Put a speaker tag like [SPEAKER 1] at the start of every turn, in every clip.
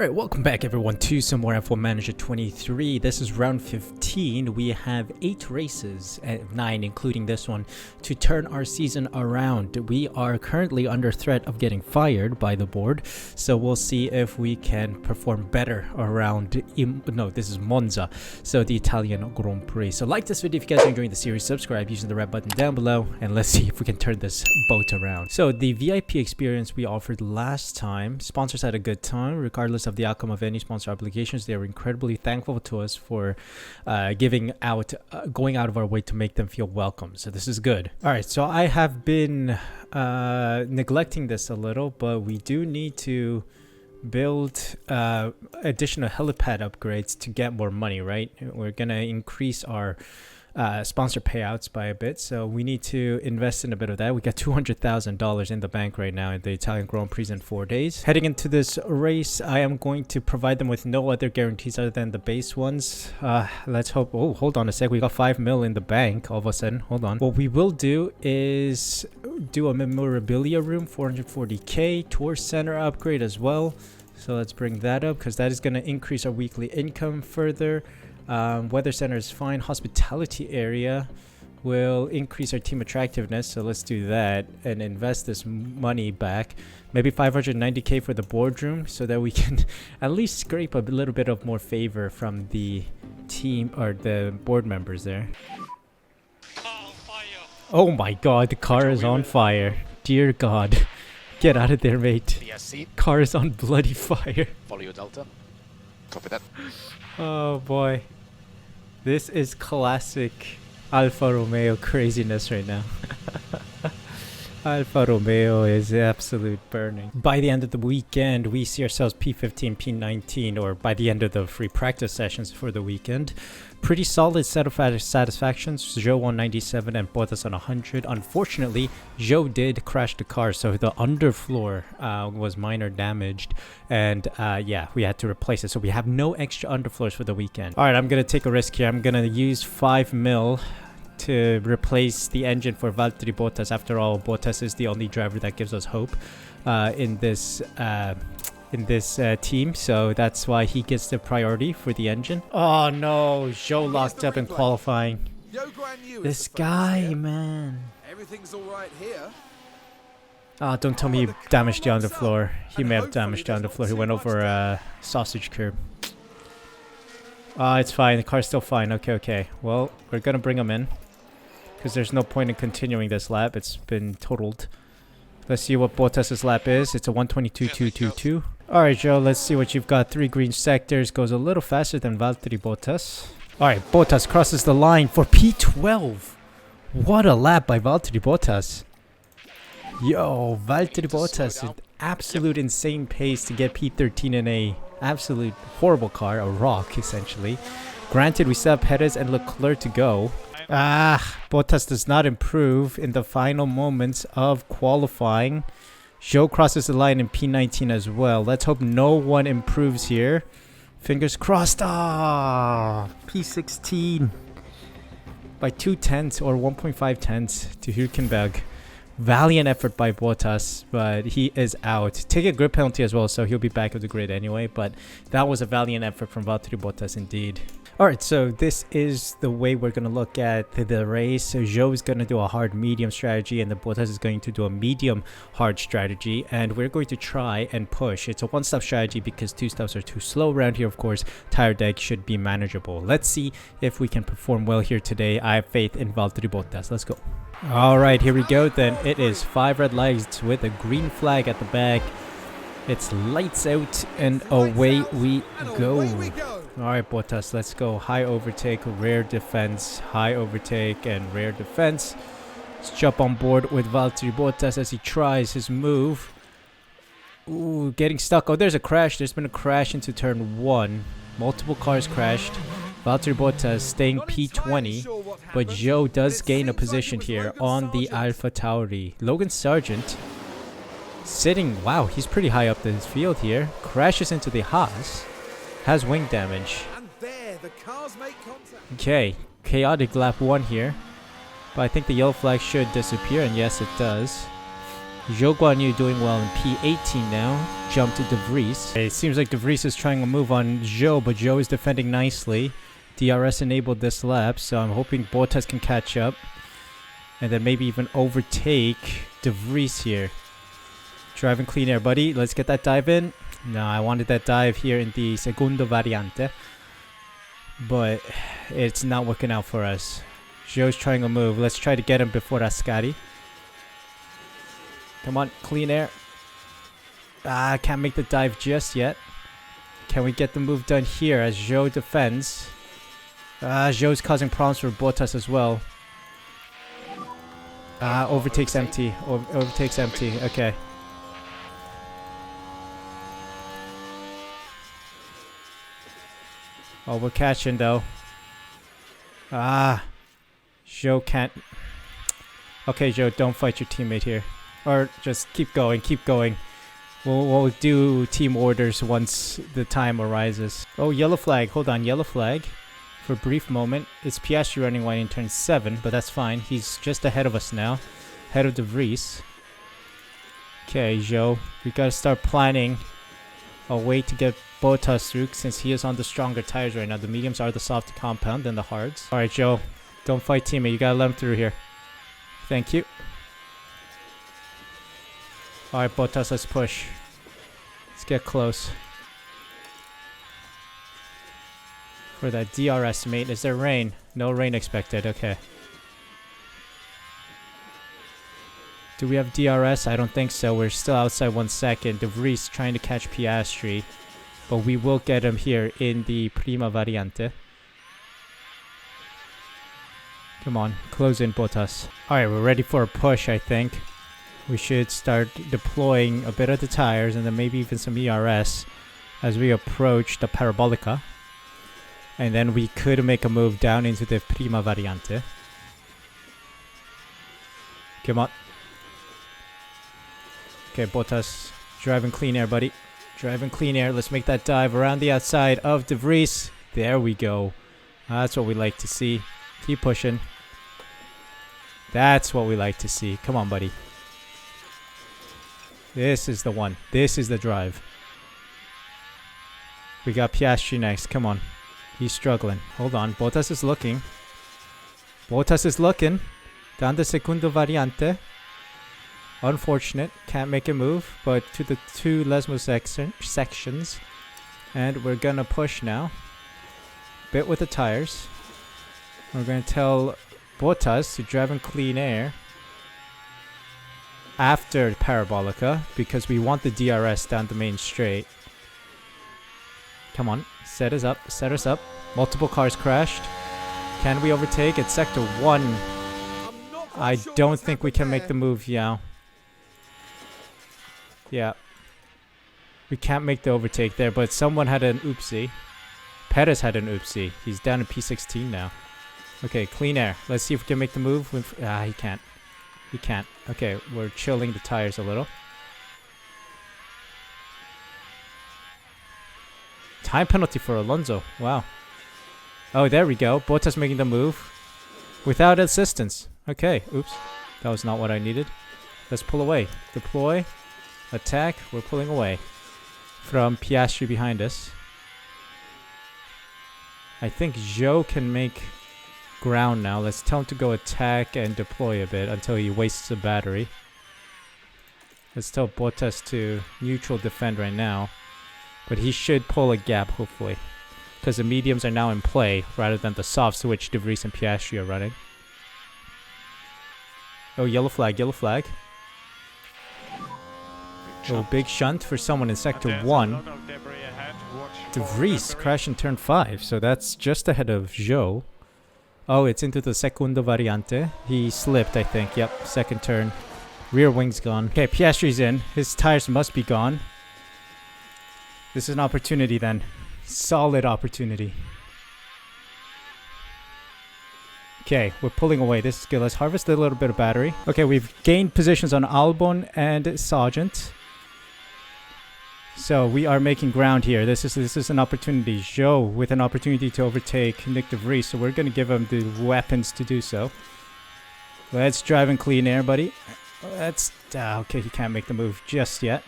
[SPEAKER 1] Alright, welcome back everyone to some more F1 Manager 23. This is round 15. We have 8 races, 9 including this one, to turn our season around. We are currently under threat of getting fired by the board, so we'll see if we can perform better around, this is Monza, so the Italian Grand Prix. So like this video if you guys are enjoying the series, subscribe using the red button down below, and let's see if we can turn this boat around. So the VIP experience we offered last time, sponsors had a good time, regardless of the outcome of any sponsor obligations. They were incredibly thankful to us for going out of our way to make them feel welcome. So this is good. All right, so I have been neglecting this a little, but we do need to build additional helipad upgrades to get more money, right? We're gonna increase our sponsor payouts by a bit, so we need to invest in a bit of that. We got $200,000 in the bank right now in the Italian Grand Prix in 4 days. Heading into this race, I am going to provide them with no other guarantees other than the base ones. Let's hope. Oh, hold on a sec, we got 5 mil in the bank all of a sudden. Hold on. What we will do is do a memorabilia room, 440k, tour center upgrade as well. So let's bring that up because that is going to increase our weekly income further. Weather center is fine. Hospitality area will increase our team attractiveness, so let's do that and invest this money back. Maybe 590k for the boardroom so that we can at least scrape a little bit of more favor from the team or the board members there. Oh my god, the car is on fire. Dear god. Get out of there, mate. Car is on bloody fire.
[SPEAKER 2] Follow your delta. Copy that.
[SPEAKER 1] Oh boy. This is classic Alfa Romeo craziness right now. Alfa Romeo is absolute burning. By the end of the weekend, we see ourselves P15, P19, or by the end of the free practice sessions for the weekend. Pretty solid set of satisfactions. Zhou on 97 and Bottas on 100. Unfortunately, Zhou did crash the car, so the underfloor was minor damaged, and yeah, we had to replace it. So we have no extra underfloors for the weekend. All right, I'm gonna take a risk here. I'm gonna use 5 mil to replace the engine for Valtteri Bottas. After all, Bottas is the only driver that gives us hope in this team, so that's why he gets the priority for the engine. Oh no, Zhou locked up in qualifying. This guy, man. Everything's all right here. Oh, don't tell me he damaged the underfloor. He may have damaged the underfloor. He went over a sausage curb. It's fine. The car's still fine. Okay. Well, we're gonna bring him in because there's no point in continuing this lap. It's been totaled. Let's see what Bottas's lap is. It's a 122.222. Alright, Joe, let's see what you've got. 3 green sectors. Goes a little faster than Valtteri Bottas. Alright, Bottas crosses the line for P12. What a lap by Valtteri Bottas. Yo, Valtteri Bottas, an absolute insane pace to get P13 in a absolute horrible car. A rock, essentially. Granted, we still have Perez and Leclerc to go. Bottas does not improve in the final moments of qualifying. Zhou crosses the line in P19 as well. Let's hope no one improves here. Fingers crossed. P16 by 2 tenths or 1.5 tenths to Hülkenberg. Valiant effort by Bottas, but he is out. Take a grid penalty as well, so he'll be back of the grid anyway, but that was a valiant effort from Valtteri Bottas indeed. Alright, so this is the way we're going to look at the race. So Zhou is going to do a hard-medium strategy, and the Bottas is going to do a medium-hard strategy, and we're going to try and push. It's a one-stop strategy because 2 stops are too slow around here. Of course, tire deck should be manageable. Let's see if we can perform well here today. I have faith in Valtteri Bottas. Let's go. Alright, here we go then. It is 5 red lights with a green flag at the back. It's lights out and away we go. Alright, Bottas, let's go. High overtake, rear defense, high overtake, and rear defense. Let's jump on board with Valtteri Bottas as he tries his move. Ooh, getting stuck. Oh, there's a crash. There's been a crash into turn 1. Multiple cars crashed. Valtteri Bottas staying P20, but Zhou does gain a position here on the Alpha Tauri. Logan Sargent sitting, wow, he's pretty high up the field here. Crashes into the Haas. Has wing damage. Okay, chaotic lap 1 here. But I think the yellow flag should disappear, and yes, it does. Zhou Guanyu doing well in P18 now. Jump to De Vries. It seems like De Vries is trying to move on Zhou, but Zhou is defending nicely. DRS enabled this lap, so I'm hoping Bottas can catch up. And then maybe even overtake De Vries here. Driving clean air, buddy. Let's get that dive in. No, I wanted that dive here in the Segundo Variante. But it's not working out for us. Zhou's trying to move. Let's try to get him before Ascari. Come on, clean air. Ah, can't make the dive just yet. Can we get the move done here as Zhou defends? Zhou's causing problems for Bottas as well. Overtakes empty. Overtakes empty. Okay. Oh, we're catching though. Zhou can't. Okay, Zhou, don't fight your teammate here. Or just keep going, keep going. We'll do team orders once the time arises. Oh, yellow flag. Hold on, yellow flag. For a brief moment. It's Piastri running wide in turn 7, but that's fine. He's just ahead of us now. Ahead of De Vries. Okay, Zhou. We gotta start planning a way to get Bottas through since he is on the stronger tires right now. The mediums are the soft compound than the hards. Alright, Zhou. Don't fight teammate. You gotta let him through here. Thank you. Alright, Bottas, let's push. Let's get close. For that DRS, mate. Is there rain? No rain expected. Okay. Do we have DRS? I don't think so. We're still outside 1 second. De Vries trying to catch Piastri. But we will get him here in the Prima Variante. Come on. Close in, Bottas. Alright, we're ready for a push, I think. We should start deploying a bit of the tires and then maybe even some ERS as we approach the Parabolica. And then we could make a move down into the Prima Variante. Come on. Okay, Bottas. Driving clean air, buddy. Driving clean air. Let's make that dive around the outside of De Vries. There we go. That's what we like to see. Keep pushing. That's what we like to see. Come on, buddy. This is the one. This is the drive. We got Piastri next. Come on. He's struggling. Hold on. Bottas is looking. Bottas is looking. Down the Segundo Variante. Unfortunate. Can't make a move. But to the 2 Lesmo sections. And we're going to push now. Bit with the tires. We're going to tell Bottas to drive in clean air. After Parabolica. Because we want the DRS down the main straight. Come on. Set us up. Set us up. Multiple cars crashed. Can we overtake? It's sector 1. I don't think we can make the move, yeah. Yeah. We can't make the overtake there, but someone had an oopsie. Perez had an oopsie. He's down in P16 now. Okay, clean air. Let's see if we can make the move. He can't. He can't. Okay, we're chilling the tires a little. Time penalty for Alonso. Wow. Oh, there we go. Bottas making the move. Without assistance. Okay. Oops. That was not what I needed. Let's pull away. Deploy. Attack. We're pulling away. From Piastri behind us. I think Zhou can make ground now. Let's tell him to go attack and deploy a bit until he wastes a battery. Let's tell Bottas to neutral defend right now. But he should pull a gap, hopefully. Because the mediums are now in play, rather than the softs which De Vries and Piastri are running. Oh, yellow flag, yellow flag. Oh, big shunt for someone in sector 1. De Vries crashed in turn 5, so that's just ahead of Zhou. Oh, it's into the Segundo Variante. He slipped, I think. Yep, second turn. Rear wing's gone. Okay, Piastri's in. His tires must be gone. This is an opportunity then. Solid opportunity. Okay, we're pulling away. This is good. Let's harvest a little bit of battery. Okay, we've gained positions on Albon and Sargent. So we are making ground here. This is an opportunity. Zhou with an opportunity to overtake Nick De Vries. So we're going to give him the weapons to do so. Let's drive in clean air, buddy. That's... okay, he can't make the move just yet.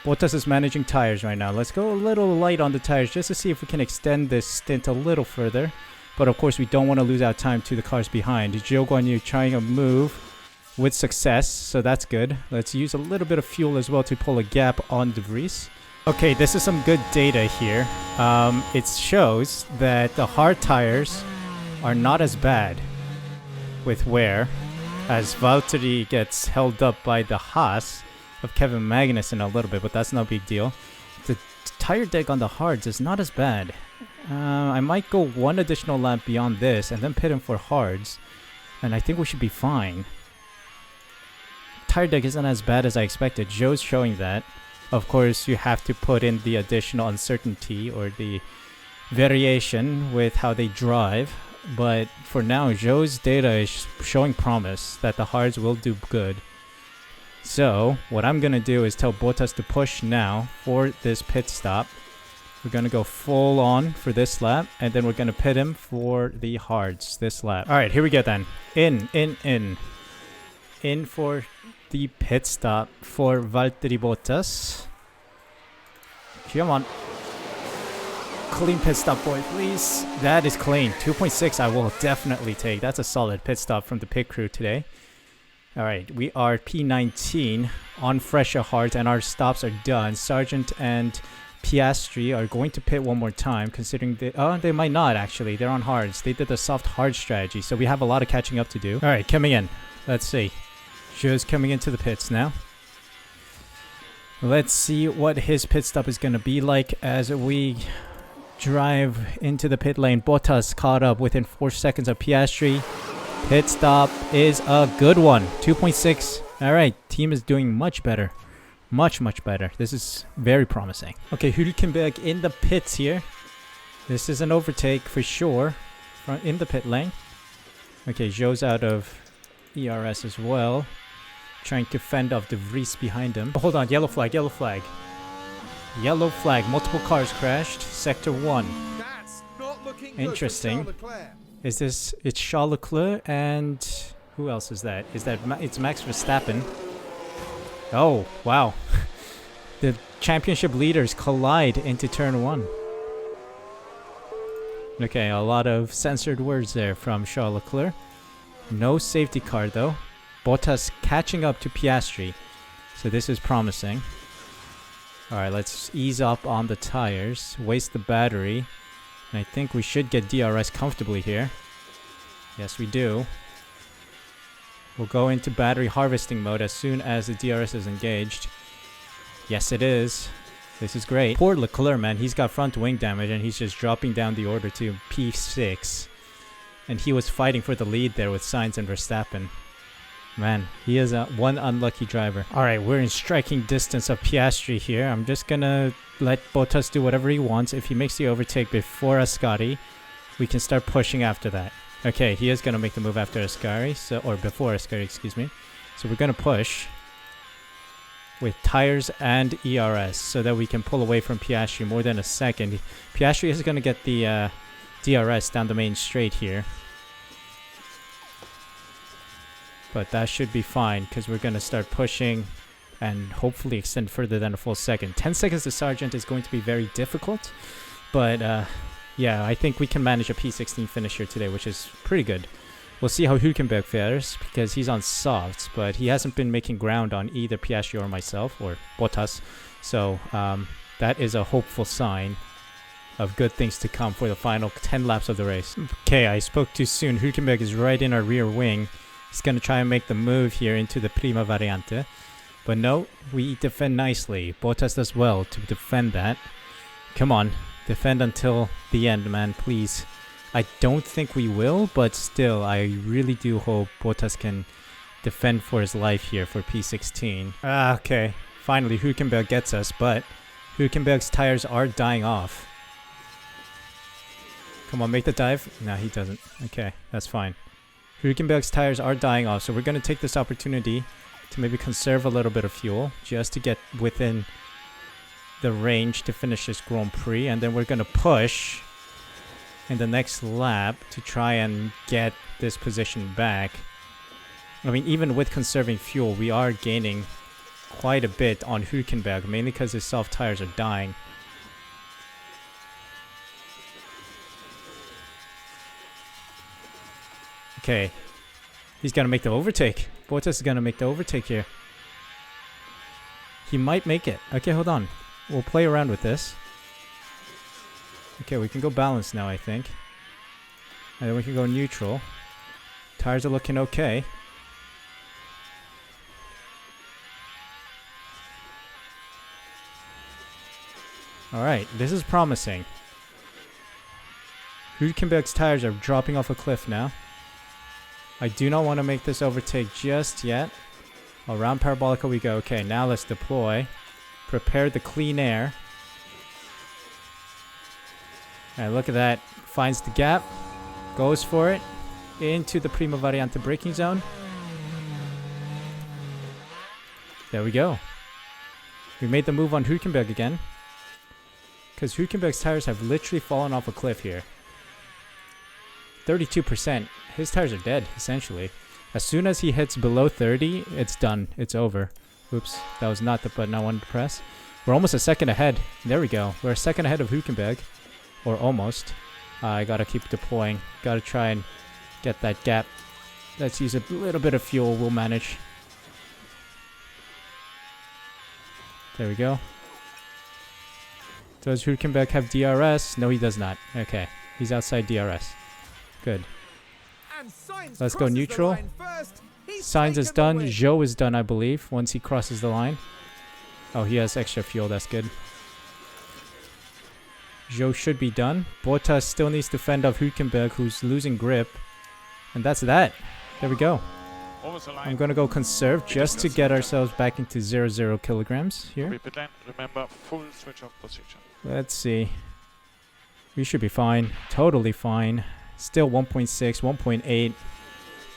[SPEAKER 1] Bottas is managing tires right now. Let's go a little light on the tires just to see if we can extend this stint a little further. But of course, we don't want to lose out time to the cars behind. Zhou Guanyu trying a move with success, so that's good. Let's use a little bit of fuel as well to pull a gap on De Vries. Okay, this is some good data here. It shows that the hard tires are not as bad with wear, as Valtteri gets held up by the Haas of Kevin Magnussen a little bit, but that's no big deal. The tire deck on the hards is not as bad. I might go one additional lap beyond this and then pit him for hards, and I think we should be fine. Tire deck isn't as bad as I expected. Joe's showing that. Of course, you have to put in the additional uncertainty or the variation with how they drive. But for now, Joe's data is showing promise that the hards will do good. So, what I'm going to do is tell Bottas to push now for this pit stop. We're going to go full on for this lap, and then we're going to pit him for the hards this lap. Alright, here we go then. In for the pit stop for Valtteri Bottas. Come on. Clean pit stop, boy, please. That is clean. 2.6 I will definitely take. That's a solid pit stop from the pit crew today. Alright, we are P19 on fresher hards and our stops are done. Sargent and Piastri are going to pit one more time, considering they might not actually. They're on hards. They did the soft hard strategy, so we have a lot of catching up to do. Alright, coming in. Let's see. Joe's coming into the pits now. Let's see what his pit stop is going to be like as we drive into the pit lane. Bottas caught up within 4 seconds of Piastri. Pit stop is a good one. 2.6. Alright, team is doing much better. Much better. This is very promising. Okay, Hülkenberg in the pits here. This is an overtake for sure in the pit lane. Okay, Joe's out of ERS as well. Trying to fend off De Vries behind him. Oh, hold on, yellow flag, yellow flag. Yellow flag, multiple cars crashed. Sector 1.
[SPEAKER 3] That's not looking
[SPEAKER 1] interesting.
[SPEAKER 3] good for Charles Leclerc.
[SPEAKER 1] Is this, it's Charles Leclerc and who else is that? It's Max Verstappen. Oh, wow. The championship leaders collide into turn 1. Okay, a lot of censored words there from Charles Leclerc. No safety car though. Bottas catching up to Piastri. So this is promising. Alright, let's ease up on the tires. Waste the battery. And I think we should get DRS comfortably here. Yes, we do. We'll go into battery harvesting mode as soon as the DRS is engaged. Yes, it is. This is great. Poor Leclerc, man. He's got front wing damage and he's just dropping down the order to P6. And he was fighting for the lead there with Sainz and Verstappen. Man, he is one unlucky driver. Alright, we're in striking distance of Piastri here. I'm just gonna let Bottas do whatever he wants. If he makes the overtake before Ascari, we can start pushing after that. Okay, he is gonna make the move after Ascari, or before Ascari, excuse me. So we're gonna push with tires and ERS so that we can pull away from Piastri more than a second. Piastri is gonna get the DRS down the main straight here. But that should be fine because we're going to start pushing and hopefully extend further than a full second. 10 seconds to Sargent is going to be very difficult. But yeah, I think we can manage a P16 finish here today, which is pretty good. We'll see how Hülkenberg fares because he's on softs, but he hasn't been making ground on either Piastri or myself or Bottas. So that is a hopeful sign of good things to come for the final 10 laps of the race. Okay, I spoke too soon. Hülkenberg is right in our rear wing. He's going to try and make the move here into the Prima Variante. But no, we defend nicely. Bottas does well to defend that. Come on, defend until the end, man, please. I don't think we will, but still, I really do hope Bottas can defend for his life here for P16. Okay, finally Hülkenberg gets us, but Hülkenberg's tires are dying off. Come on, make the dive. No, he doesn't. Okay, that's fine. Hülkenberg's tires are dying off, so we're going to take this opportunity to maybe conserve a little bit of fuel just to get within the range to finish this Grand Prix, and then we're going to push in the next lap to try and get this position back. I mean, even with conserving fuel, we are gaining quite a bit on Hülkenberg, mainly because his soft tires are dying. Okay. He's gonna make the overtake. Bottas is gonna make the overtake here. He might make it. Okay, hold on. We'll play around with this. Okay, we can go balanced now, I think. And then we can go neutral. Tires are looking okay. Alright, this is promising. Hülkenberg's tires are dropping off a cliff now. I do not want to make this overtake just yet. Around Parabolica we go. Okay, now let's deploy. Prepare the clean air. Alright, look at that. Finds the gap. Goes for it. Into the Prima Variante braking zone. There we go. We made the move on Hülkenberg again. Because Hülkenberg's tires have literally fallen off a cliff here. 32%. His tires are dead, essentially. As soon as he hits below 30, it's done. It's over. Oops, that was not the button I wanted to press. We're almost a second ahead. There we go. We're a second ahead of Hülkenberg. Or almost. I gotta keep deploying. Gotta try and get that gap. Let's use a little bit of fuel. We'll manage. There we go. Does Hülkenberg have DRS? No, he does not. Okay. He's outside DRS. Good. Let's go neutral. Sainz is done. Zhou is done, I believe, once he crosses the line. Oh, he has extra fuel. That's good. Zhou should be done. Bottas still needs to fend off Hülkenberg, who's losing grip. And that's that. There we go. I'm going to go conserve just to get ourselves back into 0 kilograms here.
[SPEAKER 2] Remember, full switch of position.
[SPEAKER 1] Let's see. We should be fine. Totally fine. Still 1.6, 1.8.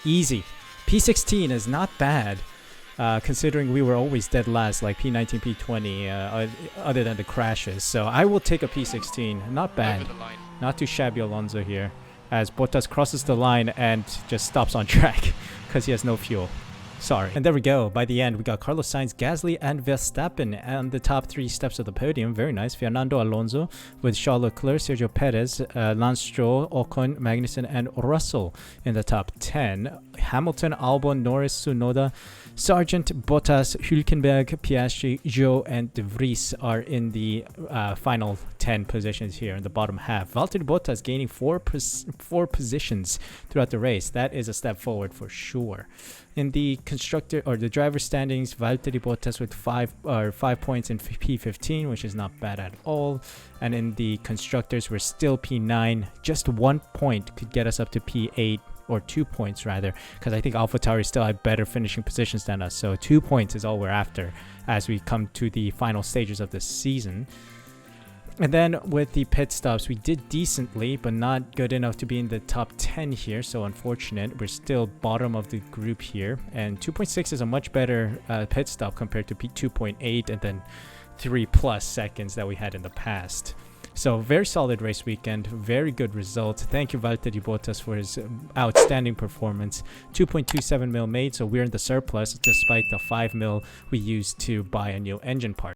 [SPEAKER 1] Easy. P16 is not bad, considering we were always dead last, like P19, P20, other than the crashes. So I will take a P16. Not bad. Not too shabby, Alonso here. As Bottas crosses the line and just stops on track because he has no fuel. Sorry. And there we go. By the end, we got Carlos Sainz, Gasly, and Verstappen on the top 3 steps of the podium. Very nice. Fernando Alonso with Charles Leclerc, Sergio Perez, Lance Stroll, Ocon, Magnussen, and Russell in the top 10. Hamilton, Albon, Norris, Tsunoda, Sargent, Bottas, Hülkenberg, Piastri, Zhou, and De Vries are in the final 10 positions here in the bottom half. Valtteri Bottas gaining 4 positions throughout the race. That is a step forward for sure. In the constructor or the driver standings, Valtteri Bottas with 5 points in P15, which is not bad at all. And in the constructors, we're still P9. Just 1 point could get us up to P8. Or 2 points rather, because I think AlphaTauri still had better finishing positions than us. So 2 points is all we're after as we come to the final stages of the season. And then with the pit stops, we did decently, but not good enough to be in the top 10 here. So unfortunate, we're still bottom of the group here. And 2.6 is a much better pit stop compared to 2.8 and then 3+ seconds that we had in the past. So very solid race weekend, very good result. Thank you Valtteri Bottas for his outstanding performance. 2.27 mil made, so we're in the surplus despite the 5 mil we used to buy a new engine part.